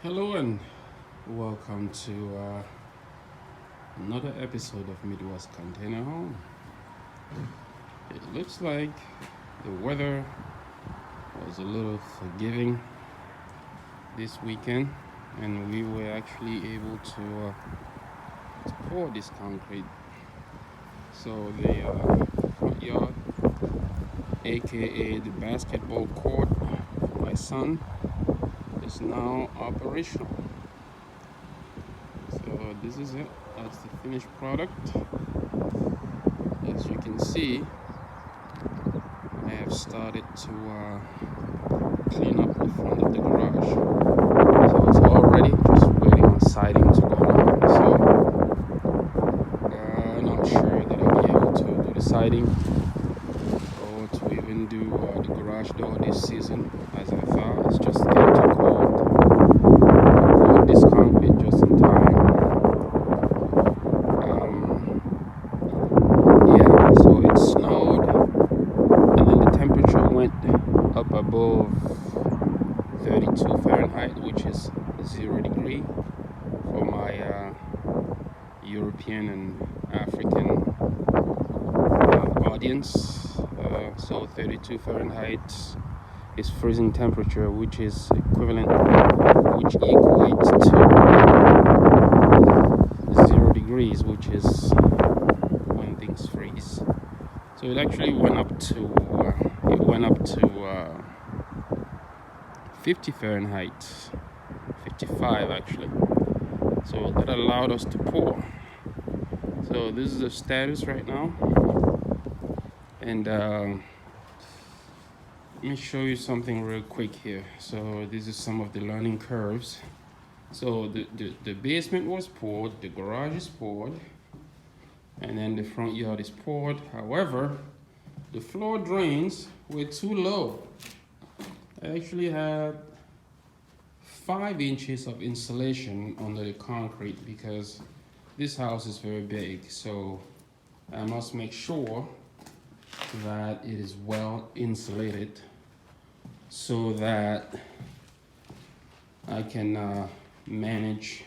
Hello and welcome to another episode of Midwest Container Home. It looks like the weather was a little forgiving this weekend, and we were actually able to pour this concrete. So the front yard, aka the basketball court for my son, is now operational. So this is it. That's the finished product. As you can see, I have started to clean up the front of the garage. So it's all ready, just waiting on siding to go on. So I'm not sure that I'll be able to do the siding or to even do the garage door this season as I thought. It's just getting too cold. I poured this concrete just in time. So it snowed, and then the temperature went up above 32 Fahrenheit, which is 0 degree for my European and African audience. So 32 Fahrenheit is freezing temperature, which is equivalent, which equates to 0 degrees, which is when things freeze. So it actually went up to 50 Fahrenheit, 55 actually. So that allowed us to pour. So this is the status right now, and let me show you something real quick here. So this is some of the learning curves. So the basement was poured, the garage is poured, and then the front yard is poured. However, the floor drains were too low. I actually had 5 inches of insulation under the concrete because this house is very big. So I must make sure that it is well insulated so that I can manage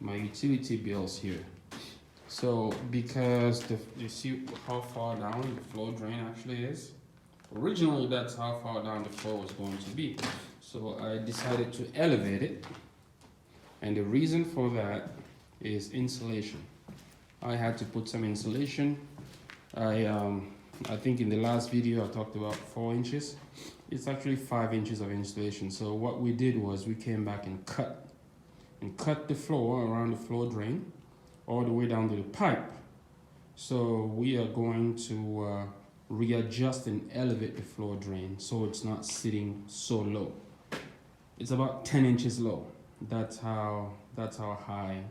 my utility bills here. So because you see how far down the floor drain actually is? Originally that's how far down the floor was going to be. So I decided to elevate it, and the reason for that is insulation. I had to put some insulation. I think in the last video I talked about 4 inches. It's actually 5 inches of insulation. So what we did was we came back and cut the floor around the floor drain all the way down to the pipe. So we are going to readjust and elevate the floor drain so it's not sitting so low. It's about 10 inches low. That's how high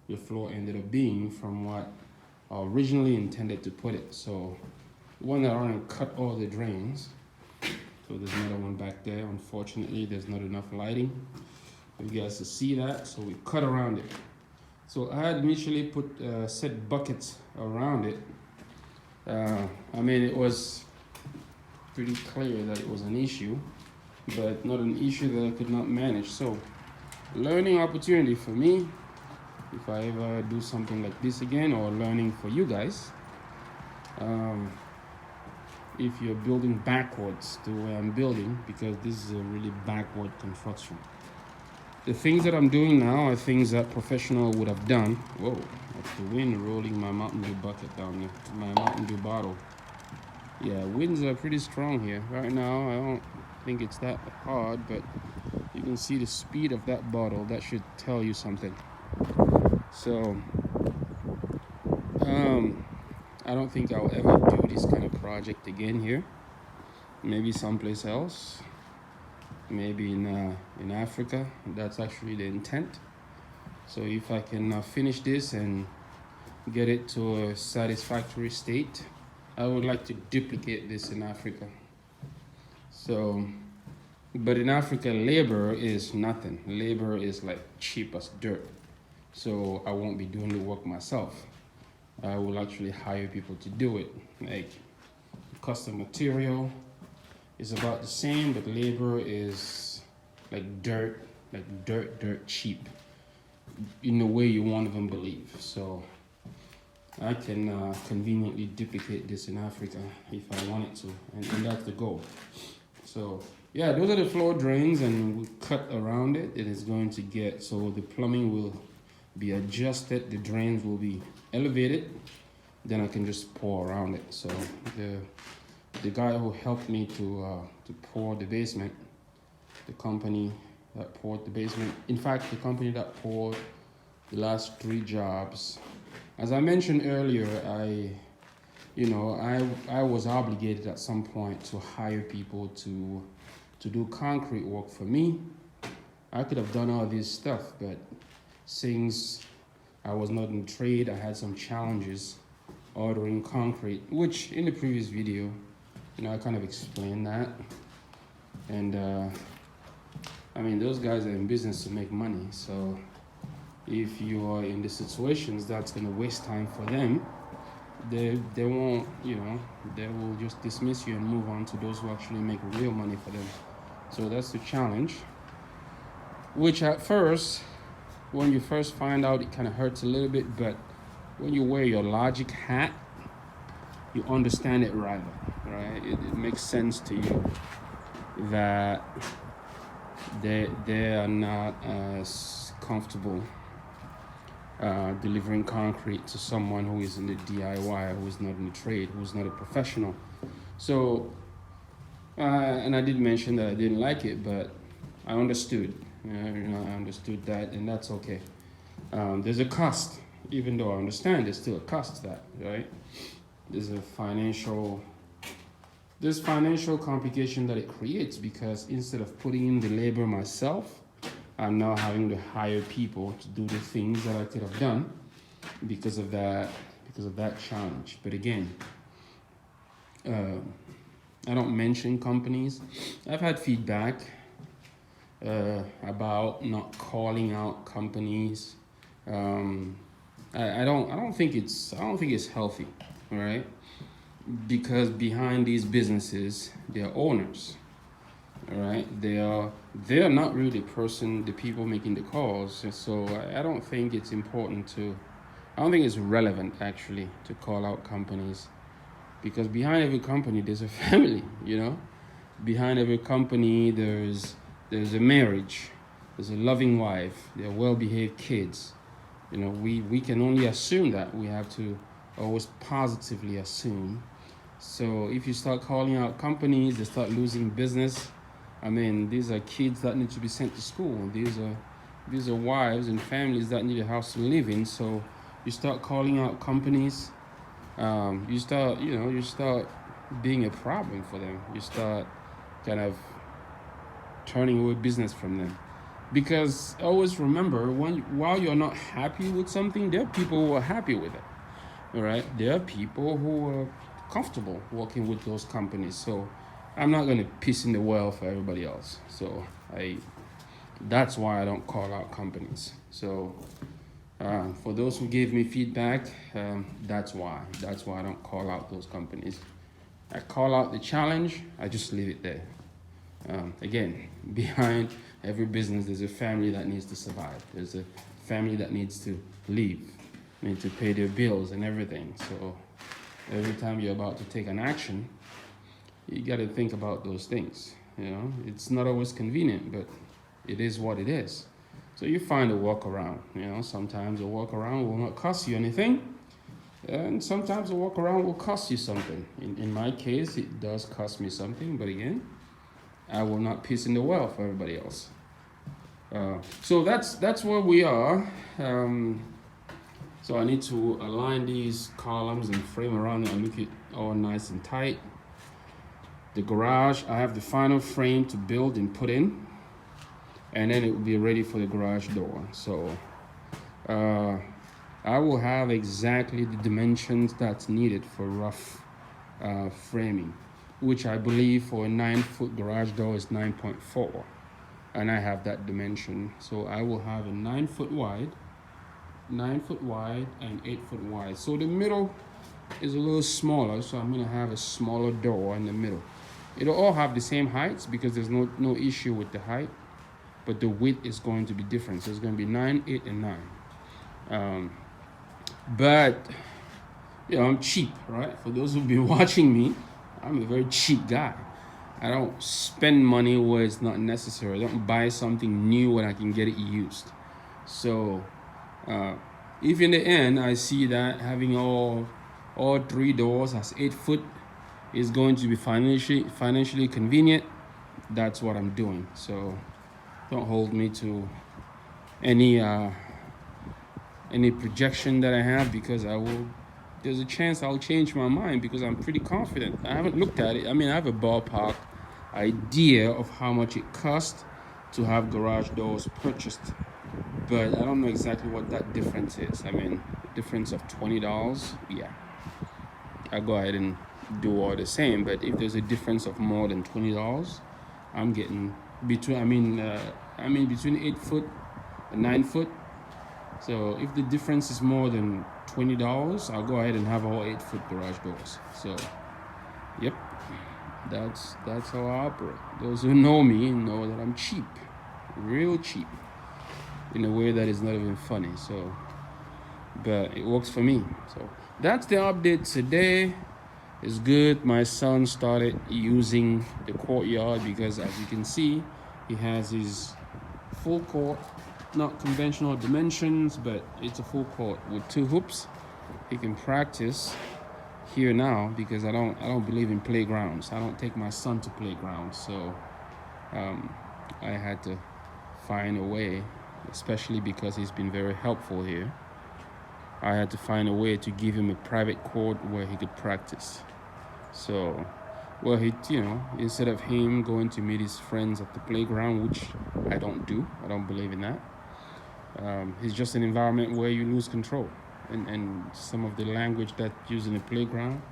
the floor ended up being from what I originally intended to put it. So we went around and cut all the drains. So there's another one back there. Unfortunately, there's not enough lighting for you guys to see that. So we cut around it. So I had initially put set buckets around it. I mean, it was pretty clear that it was an issue, but not an issue that I could not manage. So learning opportunity for me, if I ever do something like this again, or learning for you guys. If you're building backwards to where I'm building, because this is a really backward construction. The things that I'm doing now are things that professional would have done. Whoa, that's the wind rolling my Mountain Dew bucket down there, my Mountain Dew bottle. Yeah, winds are pretty strong here. Right now, I don't think it's that hard, but you can see the speed of that bottle. That should tell you something. So, I don't think I'll ever do this kind of project again here. Maybe someplace else. Maybe in Africa. That's actually the intent. So if I can finish this and get it to a satisfactory state, I would like to duplicate this in Africa. So, but in Africa, labor is nothing. Labor is like cheap as dirt. So I won't be doing the work myself. I will actually hire people to do it. Like custom material is about the same, but labor is like dirt like dirt cheap, in the way you won't even believe. So I can conveniently duplicate this in Africa if I wanted to, and that's the goal. So yeah, those are the floor drains, and we cut around it. It is going to get, so the plumbing will be adjusted, the drains will be elevated, then I can just pour around it. So the guy who helped me to pour the basement, the company that poured the basement, in fact, the company that poured the last 3 jobs, as I mentioned earlier, I was obligated at some point to hire people to do concrete work for me. I could have done all this stuff, but since I was not in trade, I had some challenges ordering concrete, which in the previous video, I kind of explained that. And I mean, those guys are in business to make money. So if you are in the situations that's going to waste time for them, they won't, they will just dismiss you and move on to those who actually make real money for them. So that's the challenge, which at first, when you first find out, it kind of hurts a little bit, but when you wear your logic hat, you understand it right? It makes sense to you that they are not as comfortable delivering concrete to someone who is in the DIY, who is not in the trade, who is not a professional. So, and I did mention that I didn't like it, but I understood. I understood that, and that's okay. There's a cost, even though I understand there's still a cost to that, right? There's financial complication that it creates, because instead of putting in the labor myself, I'm now having to hire people to do the things that I could have done because of that challenge. But again, I don't mention companies. I've had feedback about not calling out companies. I don't think it's healthy, right? Because behind these businesses, there are owners, all right? They are not really the people making the calls. So I don't think it's relevant actually to call out companies, because behind every company there's a family, Behind every company there's a marriage, there's a loving wife, there are well-behaved kids. We can only assume that. We have to always positively assume. So if you start calling out companies, they start losing business. I mean, these are kids that need to be sent to school. These are wives and families that need a house to live in. So you start calling out companies, you start being a problem for them. You start kind of turning away business from them. Because always remember, while you're not happy with something, there are people who are happy with it. All right? There are people who are comfortable working with those companies. So I'm not going to piss in the well for everybody else. So that's why I don't call out companies. So for those who gave me feedback, that's why I don't call out those companies. I call out the challenge, I just leave it there. Again, behind every business, there's a family that needs to survive. There's a family that needs to live, need to pay their bills and everything. So every time you're about to take an action, you got to think about those things. It's not always convenient, but it is what it is. So you find a workaround. Sometimes a workaround will not cost you anything, and sometimes a workaround will cost you something. In my case, it does cost me something, but again, I will not piss in the well for everybody else. So that's where we are. So I need to align these columns and frame around it and make it all nice and tight. The garage, I have the final frame to build and put in, and then it will be ready for the garage door. So I will have exactly the dimensions that's needed for rough framing, which I believe for a 9-foot garage door is 9.4, and I have that dimension. So I will have a 9 foot wide and 8 foot wide. So the middle is a little smaller, so I'm gonna have a smaller door in the middle. It'll all have the same heights because there's no issue with the height. but the width is going to be different. So it's going to be 9, 8, and 9. But I'm cheap, right? For those who've been watching me, I'm a very cheap guy. I don't spend money where it's not necessary. I don't buy something new when I can get it used. So if in the end I see that having all 3 doors as 8 foot is going to be financially convenient, that's what I'm doing. So don't hold me to any projection that I have, because there's a chance I'll change my mind, because I'm pretty confident. I haven't looked at it. I mean, I have a ballpark idea of how much it costs to have garage doors purchased, but I don't know exactly what that difference is. I mean, difference of $20, yeah, I'll go ahead and do all the same. But if there's a difference of more than $20, I'm getting between 8 foot and 9 foot. So if the difference is more than $20, I'll go ahead and have all 8 foot garage doors. So yep, that's how I operate. Those who know me know that I'm cheap, real cheap, in a way that is not even funny. So, but it works for me. So that's the update today. It's good. My son started using the courtyard, because as you can see, he has his full court, not conventional dimensions, but it's a full court with 2 hoops. He can practice here now, because I don't believe in playgrounds. I don't take my son to playgrounds. So I had to find a way, especially because he's been very helpful here. I had to find a way to give him a private court where he could practice. So, well, instead of him going to meet his friends at the playground, which I don't do, I don't believe in that. It's just an environment where you lose control, and some of the language that's used in the playground,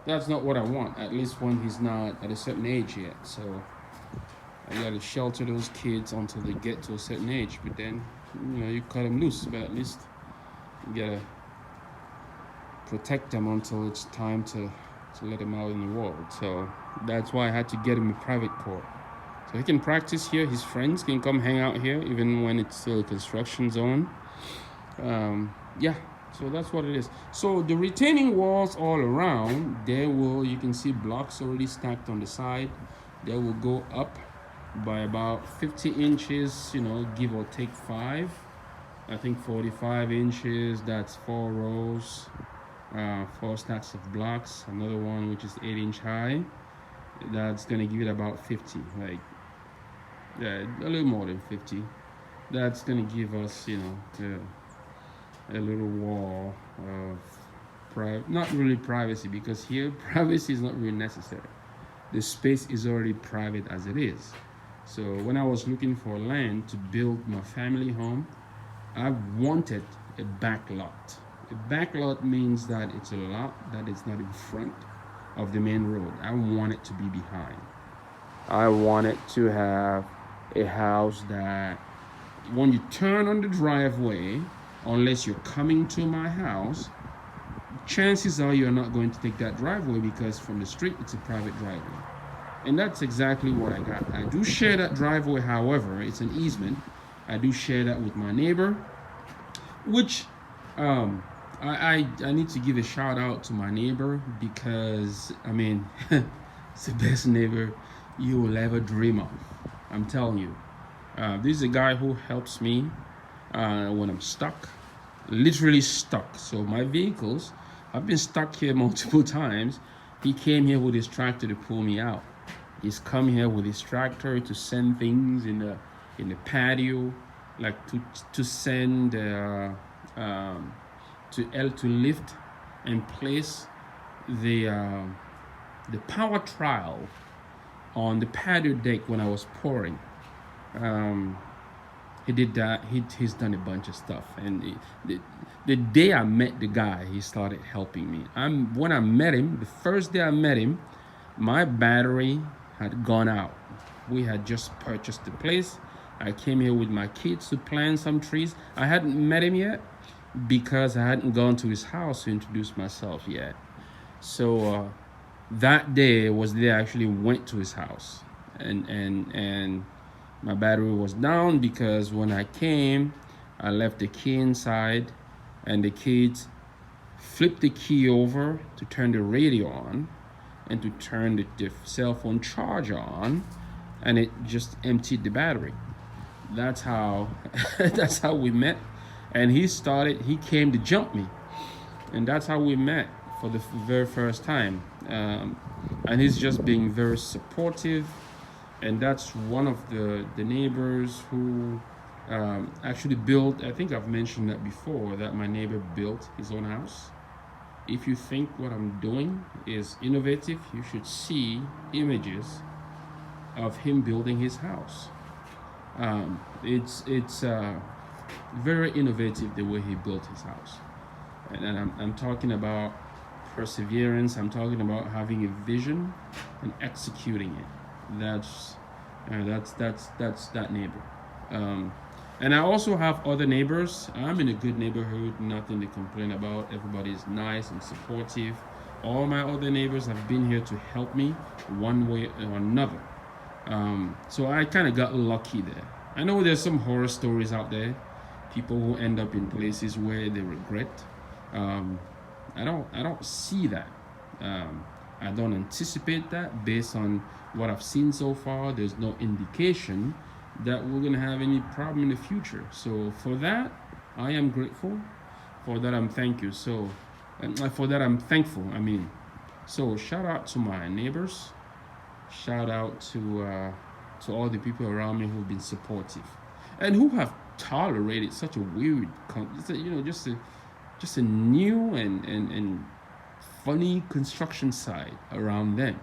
that's not what I want, at least when he's not at a certain age yet. So I gotta shelter those kids until they get to a certain age, but then you cut them loose, but at least you gotta protect them until it's time to let them out in the world. So that's why I had to get him a private court, so he can practice here. His friends can come hang out here, even when it's still a construction zone. Yeah, so that's what it is. So the retaining walls all around, you can see blocks already stacked on the side. They will go up by about 50 inches, give or take 5. I think 45 inches, that's 4 rows, 4 stacks of blocks. Another one which is 8 inch high, that's gonna give it about 50, a little more than 50. That's gonna give us a little wall of not really privacy, because here privacy is not really necessary. The space is already private as it is. So when I was looking for land to build my family home, I wanted a back lot. A back lot means that it's a lot that is not in front of the main road. I want it to be behind. I want it to have a house that when you turn on the driveway, unless you're coming to my house, chances are you're not going to take that driveway, because from the street it's a private driveway. And that's exactly what I got. I do share that driveway, however, it's an easement. I do share that with my neighbor, which I need to give a shout out to my neighbor, because it's the best neighbor you will ever dream of. I'm telling you. This is a guy who helps me when I'm stuck, literally stuck. So my vehicles, I've been stuck here multiple times. He came here with his tractor to pull me out. He's come here with his tractor to send things in the patio, like to send to lift and place the power trowel on the patio deck when I was pouring. He did that. He's done a bunch of stuff, and the day I met the guy, he started helping me. When I met him, the first day I met him, my battery had gone out. We had just purchased the place. I came here with my kids to plant some trees. I hadn't met him yet because I hadn't gone to his house to introduce myself yet. So that day was the day I actually went to his house, and My battery was down because when I came, I left the key inside, and the kids flipped the key over to turn the radio on and to turn the cell phone charger on, and it just emptied the battery. That's how that's how we met. And he came to jump me, and that's how we met for the very first time. And he's just being very supportive, and that's one of the neighbors who actually built. I think I've mentioned that before, that my neighbor built his own house. If you think what I'm doing is innovative, you should see images of him building his house. It's very innovative the way he built his house, and I'm talking about perseverance. I'm talking about having a vision and executing it. That's that neighbor. And I also have other neighbors. I'm in a good neighborhood, nothing to complain about. Everybody's nice and supportive. All my other neighbors have been here to help me one way or another. So I kind of got lucky there. I know there's some horror stories out there, people who end up in places where they regret. I don't see that. I don't anticipate that based on what I've seen so far. There's no indication that we're gonna have any problem in the future. So for that, I am grateful. For that, I'm thankful. I mean, so shout out to my neighbors. Shout out to all the people around me who've been supportive and who have tolerated such a weird, just a new and funny construction site around them.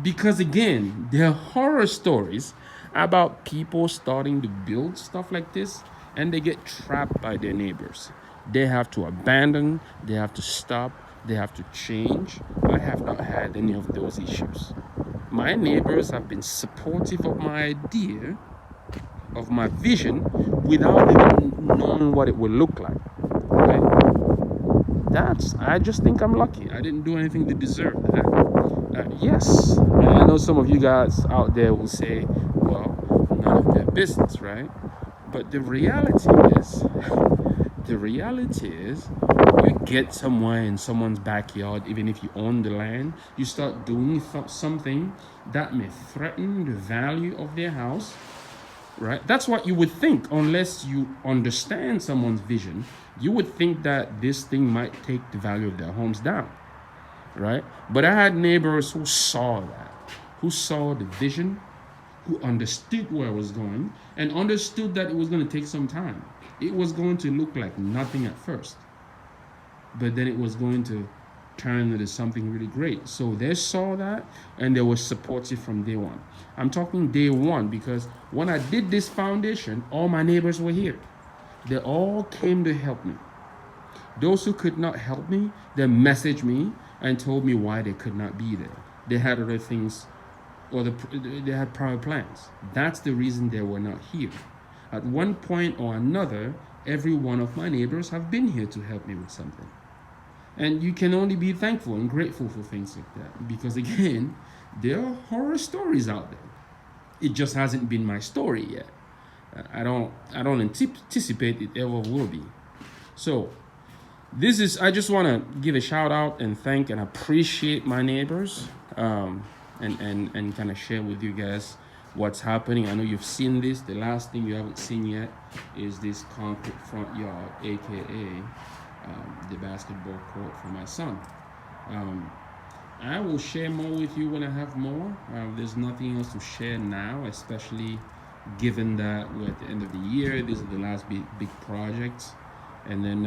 Because again, there are horror stories about people starting to build stuff like this, and they get trapped by their neighbors. They have to abandon, they have to stop, they have to change. I have not had any of those issues. My neighbors have been supportive of my idea, of my vision, without even knowing what it would look like. Right? I just think I'm lucky. I didn't do anything to deserve that. Yes, I know some of you guys out there will say, well, none of their business, right? But the reality is, you get somewhere in someone's backyard, even if you own the land, you start doing something that may threaten the value of their house, right? That's what you would think, unless you understand someone's vision. You would think that this thing might take the value of their homes down, right? But I had neighbors who saw that, who saw the vision, who understood where I was going, and understood that it was going to take some time. It was going to look like nothing at first, but then it was going to turn into something really great. So they saw that, and they were supportive from day one. I'm talking day one because when I did this foundation, all my neighbors were here. They all came to help me. Those who could not help me, they messaged me and told me why they could not be there. They had other things, or they had prior plans. That's the reason they were not here. At one point or another, every one of my neighbors have been here to help me with something. And you can only be thankful and grateful for things like that. Because again, there are horror stories out there. It just hasn't been my story yet. I don't anticipate it ever will be. So I just want to give a shout out and thank and appreciate my neighbors, and kind of share with you guys what's happening. I know you've seen this. The last thing you haven't seen yet is this concrete front yard, aka the basketball court for my son. I will share more with you when I have more. There's nothing else to share now, especially given that we're at the end of the year. These are the last big projects. And then,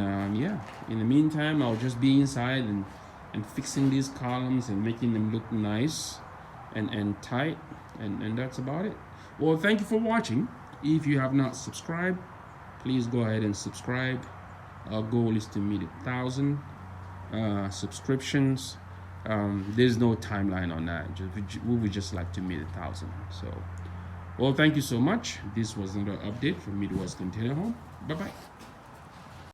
in the meantime, I'll just be inside and fixing these columns and making them look nice and tight. And that's about it. Well, thank you for watching. If you have not subscribed, please go ahead and subscribe. Our goal is to meet 1,000 subscriptions. There's no timeline on that. We would just like to meet 1,000. So, well, thank you so much. This was another update from Midwest Container Home. Bye-bye.